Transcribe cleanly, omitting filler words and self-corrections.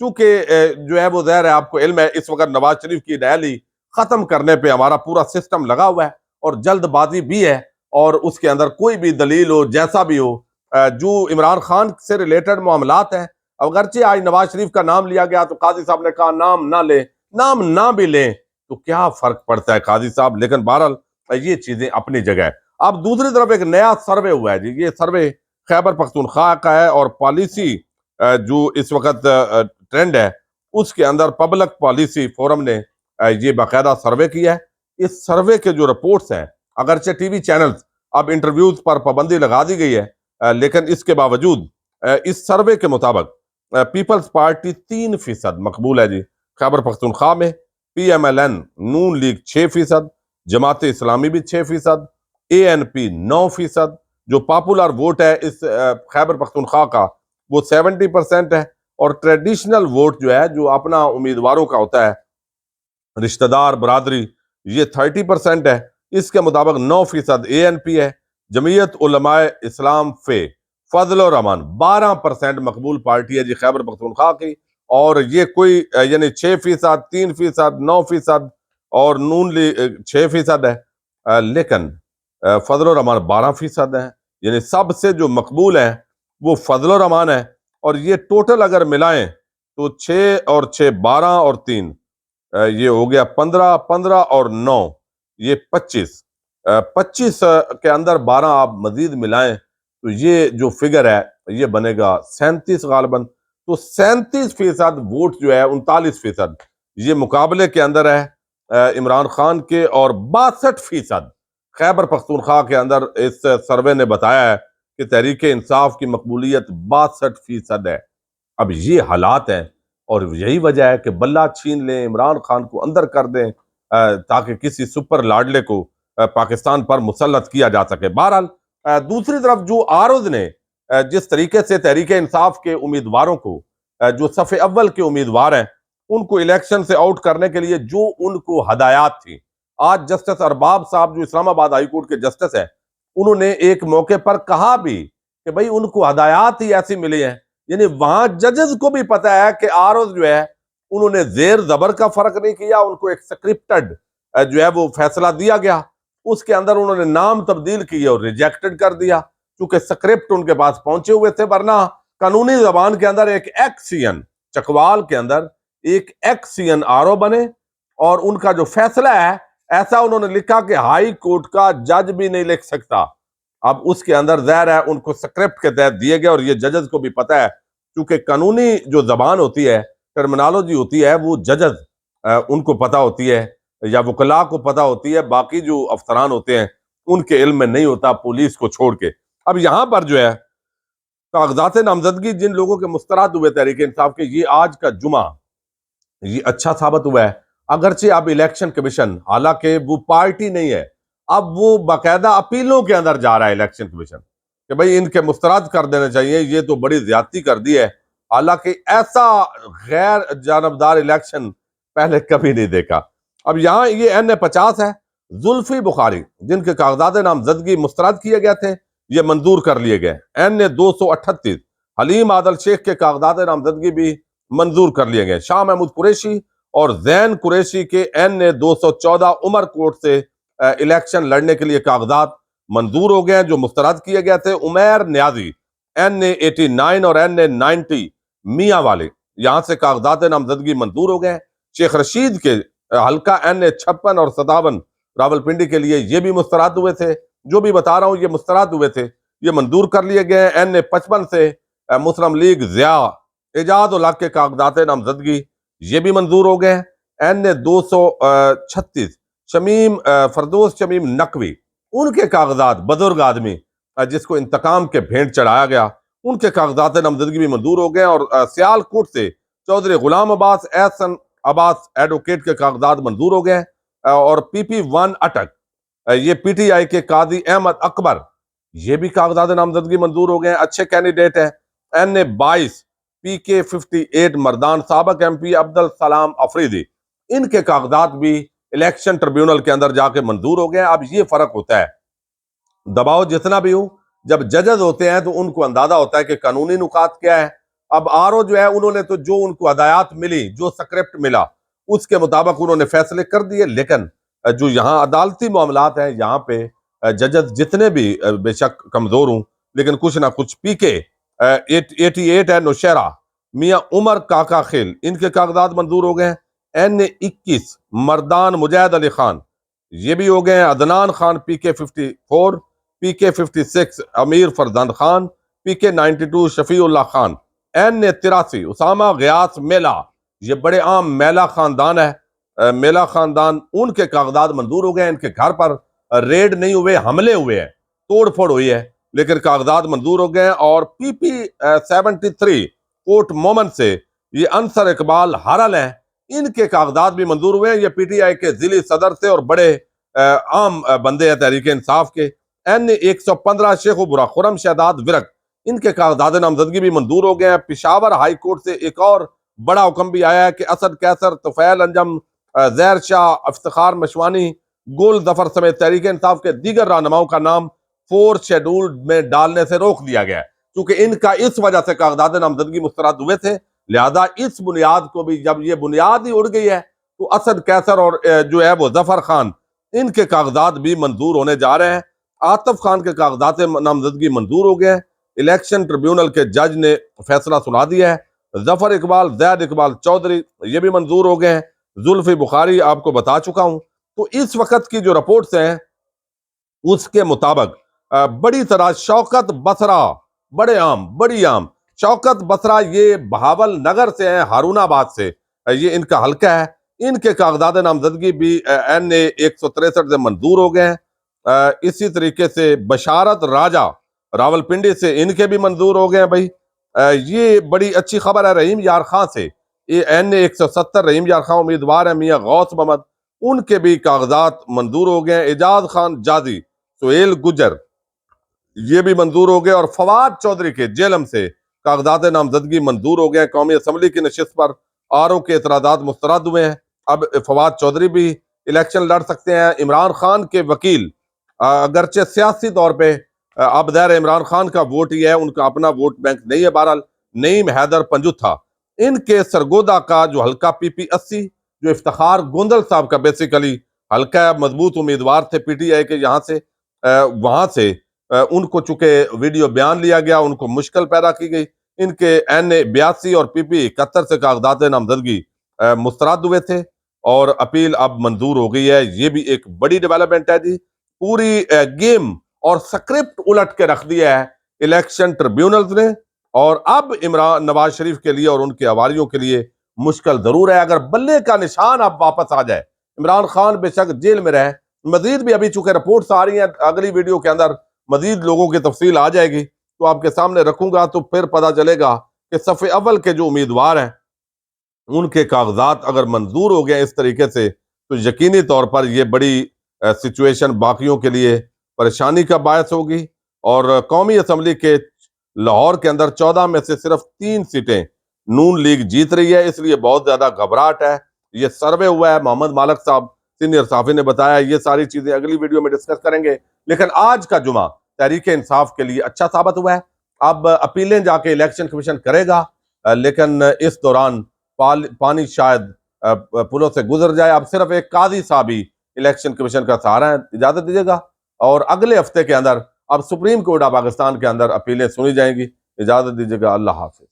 چونکہ جو ہے وہ ظاہر ہے آپ کو علم ہے اس وقت نواز شریف کی ریلی ختم کرنے پہ ہمارا پورا سسٹم لگا ہوا ہے اور جلد بازی بھی ہے، اور اس کے اندر کوئی بھی دلیل ہو جیسا بھی ہو جو عمران خان سے ریلیٹڈ معاملات ہیں، اگرچہ آج نواز شریف کا نام لیا گیا تو قاضی صاحب نے کہا نام نہ لیں، نام نہ بھی لیں تو کیا فرق پڑتا ہے قاضی صاحب، لیکن بہرحال یہ چیزیں اپنی جگہ ہے۔ اب دوسری طرف ایک نیا سروے ہوا ہے جی، یہ سروے خیبر پختونخوا کا ہے اور پالیسی جو اس وقت ٹرینڈ ہے اس کے اندر پبلک پالیسی فورم نے یہ باقاعدہ سروے کیا ہے۔ اس سروے کے جو رپورٹس ہیں، اگرچہ ٹی وی چینلز اب انٹرویوز پر پابندی لگا دی گئی ہے، لیکن اس کے باوجود اس سروے کے مطابق پیپلز پارٹی 3% مقبول ہے جی خیبر پختونخوا میں، پی ایم ایل این نون لیگ 6%، جماعت اسلامی بھی 6%، اے این پی 9%، جو پاپولر ووٹ ہے اس خیبر پختونخوا کا وہ 70% ہے، اور ٹریڈیشنل ووٹ جو ہے جو اپنا امیدواروں کا ہوتا ہے رشتہ دار برادری، یہ 30% ہے۔ اس کے مطابق 9% اے این پی ہے، جمعیت علماء اسلام فضل الرحمان 12% مقبول پارٹی ہے جی خیبر پختونخوا کی، اور یہ کوئی یعنی 6%، 3%، 9% اور نون لیگ 6% ہے، لیکن فضل الرحمان 12% ہے، یعنی سب سے جو مقبول ہیں وہ فضل الرحمان ہے، اور یہ ٹوٹل اگر ملائیں تو 6 اور 6 12 اور 3 یہ ہو گیا 15، 15 اور 9 یہ 25، 25 کے اندر 12 آپ مزید ملائیں تو یہ جو فگر ہے یہ بنے گا 37 غالباً، تو 37% ووٹ جو ہے 39% یہ مقابلے کے اندر ہے عمران خان کے، اور 62% خیبر پختونخوا کے اندر اس سروے نے بتایا ہے کہ تحریک انصاف کی مقبولیت 62% ہے۔ اب یہ حالات ہیں اور یہی وجہ ہے کہ بلہ چھین لیں، عمران خان کو اندر کر دیں تاکہ کسی سپر لاڈلے کو پاکستان پر مسلط کیا جا سکے۔ بہرحال دوسری طرف جو آرز نے جس طریقے سے تحریک انصاف کے امیدواروں کو جو صف اول کے امیدوار ہیں ان کو الیکشن سے آؤٹ کرنے کے لیے جو ان کو ہدایات تھی، آج جسٹس ارباب صاحب جو اسلام آباد ہائی کورٹ کے جسٹس ہیں انہوں نے ایک موقع پر کہا بھی کہ بھئی ان کو ہدایات ہی ایسی ملی ہیں، یعنی وہاں ججز کو بھی پتا ہے کہ آرز جو ہے انہوں نے زیر زبر کا فرق نہیں کیا، ان کو ایک سکرپٹڈ جو ہے وہ فیصلہ دیا گیا، اس کے اندر انہوں نے نام تبدیل کیے اور ریجیکٹڈ کر دیا چونکہ سکرپٹ ان کے پاس پہنچے ہوئے تھے، ورنہ قانونی زبان کے اندر ایک ایکسین چکوال کے اندر ایک ایکسین آرو بنے اور ان کا جو فیصلہ ہے ایسا انہوں نے لکھا کہ ہائی کورٹ کا جج بھی نہیں لکھ سکتا۔ اب اس کے اندر ظاہر ہے ان کو سکرپٹ کے تحت دیے گئے، اور یہ ججز کو بھی پتا ہے کیونکہ قانونی جو زبان ہوتی ہے، ٹرمنالوجی ہوتی ہے، وہ ججز ان کو پتا ہوتی ہے یا وکلاء کو پتا ہوتی ہے، باقی جو افسران ہوتے ہیں ان کے علم میں نہیں ہوتا پولیس کو چھوڑ کے۔ اب یہاں پر جو ہے کاغذات نامزدگی جن لوگوں کے مسترد ہوئے تحریک انصاف کے، یہ آج کا جمعہ یہ اچھا ثابت ہوا ہے، اگرچہ اب الیکشن کمیشن حالانکہ وہ پارٹی نہیں ہے، اب وہ باقاعدہ اپیلوں کے اندر جا رہا ہے الیکشن کمیشن کہ بھئی ان کے مسترد کر دینے چاہیے، یہ تو بڑی زیادتی کر دی ہے، حالانکہ ایسا غیر جانبدار الیکشن پہلے کبھی نہیں دیکھا۔ اب یہاں یہ N50 ہے، زلفی بخاری جن کے کاغذات نامزدگی مسترد کیے گئے تھے یہ منظور کر لیے گئے، N238 حلیم عادل شیخ کے کاغذات نامزدگی بھی منظور کر لیے گئے، شاہ محمود قریشی اور زین قریشی کے N214 عمر کوٹ سے الیکشن لڑنے کے لیے کاغذات منظور ہو گئے ہیں جو مسترد کیے گئے تھے، عمیر نیازی N89 اور N90 میاں والے یہاں سے کاغذات نامزدگی منظور ہو گئے ہیں، شیخ رشید کے حلقہ N56 اور 57 راولپنڈی کے لیے یہ بھی مسترد ہوئے تھے، جو بھی بتا رہا ہوں یہ مسترد ہوئے تھے، یہ منظور کر لیے گئے ہیں۔ N55 سے مسلم لیگ ضیاء اعجاز الحق کے کاغذات نامزدگی یہ بھی منظور ہو گئے ہیں۔ N236 فردوس شمیم نقوی ان کے کاغذات بزرگ آدمی جس کو انتقام کے بھینٹ چڑھایا گیا ان کے کاغذات نامزدگی بھی منظور ہو گئے ہیں، اور سیال کوٹ سے چودھری غلام عباس احسن عباس ایڈوکیٹ کے کاغذات منظور ہو گئے ہیں، اور PP1 اٹک یہ پی ٹی آئی کے قاضی احمد اکبر یہ بھی کاغذات نامزدگی منظور ہو گئے ہیں، اچھے کینڈیڈیٹ ہیں۔ N22 PK58 مردان سابق MP عبدالسلام افریدی ان کے کاغذات بھی الیکشن ٹریبیونل کے اندر جا کے منظور ہو گئے ہیں۔ اب یہ فرق ہوتا ہے، دباؤ جتنا بھی ہو جب ججز ہوتے ہیں تو ان کو اندازہ ہوتا ہے کہ قانونی نکات کیا ہے، اب RO جو ہے انہوں نے تو جو ان کو ہدایات ملی، جو سکرپٹ ملا اس کے مطابق انہوں نے فیصلے کر دیے، لیکن جو یہاں عدالتی معاملات ہیں یہاں پہ ججز جتنے بھی بے شک کمزور ہوں لیکن کچھ نہ کچھ پی کے 88 ہے نوشہرہ میاں عمر کاکا خیل، ان کے کاغذات منظور ہو گئے ہیں۔ N21 مردان مجاہد علی خان، یہ بھی ہو گئے ہیں۔ عدنان خان PK 54، PK 56 امیر فرزند خان، PK 92 شفیع اللہ خان، N83 اسامہ غیاث میلا، یہ بڑے عام میلا خاندان ہے، میلا خاندان، ان کے کاغذات منظور ہو گئے ہیں۔ ان کے گھر پر ریڈ نہیں ہوئے، حملے ہوئے ہیں، توڑ پھوڑ ہوئی ہے، لیکن کاغذات منظور ہو گئے ہیں۔ اور PP 73 کوٹ مومن سے یہ انصر اقبال ہرل ہیں، ان کے کاغذات بھی منظور ہوئے ہیں۔ یہ PTI کے ضلعی صدر سے اور بڑے عام بندے ہیں تحریک انصاف کے۔ N115 شیخ برا خرم شہداد ورک، ان کے کاغذات نامزدگی بھی منظور ہو گئے ہیں۔ پشاور ہائی کورٹ سے ایک اور بڑا حکم بھی آیا ہے کہ اسد کیسر، طفیل انجم، زہر شاہ، افتخار مشوانی، گل ظفر سمیت تحریک انصاف کے دیگر رہنماؤں کا نام 4 شیڈول میں ڈالنے سے روک دیا گیا ہے، کیونکہ ان کا اس وجہ سے کاغذات نامزدگی مسترد ہوئے تھے، لہذا اس بنیاد کو بھی جب یہ بنیاد ہی اڑ گئی ہے تو اسد کیسر اور جو ہے وہ ظفر خان، ان کے کاغذات بھی منظور ہونے جا رہے ہیں۔ عاطف خان کے کاغذات نامزدگی منظور ہو گئے ہیں، الیکشن ٹریبیونل کے جج نے فیصلہ سنا دیا ہے۔ ظفر اقبال، زید اقبال چودھری، یہ بھی منظور ہو گئے ہیں۔ زلفی بخاری آپ کو بتا چکا ہوں۔ تو اس وقت کی جو رپورٹس ہیں اس کے مطابق بڑی طرح شوکت بسرا، بڑی عام شوکت بسرا، یہ بہاول نگر سے ہیں، ہارون آباد سے، یہ ان کا حلقہ ہے۔ ان کے کاغذات نامزدگی بھی NA 163 سے منظور ہو گئے ہیں۔ اسی طریقے سے بشارت راجہ راول پنڈی سے، ان کے بھی منظور ہو گئے ہیں بھائی۔ یہ بڑی اچھی خبر ہے رحیم یار خان سے، یہ NA 170 رحیم یار خان امیدوار ہیں، میاں غوث محمد، ان کے بھی کاغذات منظور ہو گئے ہیں۔ اعجاز خان جازی، سہیل گجر، یہ بھی منظور ہو گئے۔ اور فواد چودھری کے جیلم سے کاغذات نامزدگی منظور ہو گئے۔ قومی اسمبلی کی نشست پر RO کے اعتراضات مسترد ہوئے ہیں، اب فواد چودھری بھی الیکشن لڑ سکتے ہیں۔ عمران خان کے وکیل، اگرچہ سیاسی طور پہ اب ظاہر عمران خان کا ووٹ ہی ہے، ان کا اپنا ووٹ بینک نہیں ہے، بہرحال نعیم حیدر پنجوتھا، ان کے سرگودا کا جو حلقہ PP 80 جو افتخار گوندل صاحب کا بیسیکلی حلقہ مضبوط امیدوار تھے PTI کے، یہاں سے وہاں سے ان کو چونکہ ویڈیو بیان لیا گیا، ان کو مشکل پیدا کی گئی، ان کے NA 82 اور PP 71 سے کاغذات نامزدگی مسترد ہوئے تھے اور اپیل اب منظور ہو گئی ہے۔ یہ بھی ایک بڑی ڈیولپمنٹ ہے جی، پوری گیم اور سکرپٹ الٹ کے رکھ دیا ہے الیکشن ٹریبیونلز نے، اور اب نواز شریف کے لیے اور ان کے حواریوں کے لیے مشکل ضرور ہے۔ اگر بلے کا نشان اب واپس آ جائے، عمران خان بے شک جیل میں رہے، مزید بھی ابھی چونکہ رپورٹس آ رہی ہیں، اگلی ویڈیو کے اندر مزید لوگوں کی تفصیل آ جائے گی تو آپ کے سامنے رکھوں گا، تو پھر پتہ چلے گا کہ صف اول کے جو امیدوار ہیں ان کے کاغذات اگر منظور ہو گئے اس طریقے سے تو یقینی طور پر یہ بڑی سچویشن باقیوں کے لیے پریشانی کا باعث ہوگی۔ اور قومی اسمبلی کے لاہور کے اندر 14 میں سے صرف 3 سیٹیں نون لیگ جیت رہی ہے، اس لیے بہت زیادہ گھبراہٹ ہے۔ یہ سروے ہوا ہے، محمد مالک صاحب سینئر صحافی نے بتایا، یہ ساری چیزیں اگلی ویڈیو میں ڈسکس کریں گے۔ لیکن آج کا جمعہ تحریک انصاف کے لیے اچھا ثابت ہوا ہے۔ اب اپیلیں جا کے الیکشن کمیشن کرے گا، لیکن اس دوران پانی شاید پلوں سے گزر جائے۔ اب صرف ایک قاضی صاحب ہی الیکشن کمیشن کا سہارا ہے۔ اجازت دیجیے گا، اور اگلے ہفتے کے اندر اب سپریم کورٹ آف پاکستان کے اندر اپیلیں سنی جائیں گی۔ اجازت دیجیے گا، اللہ حافظ۔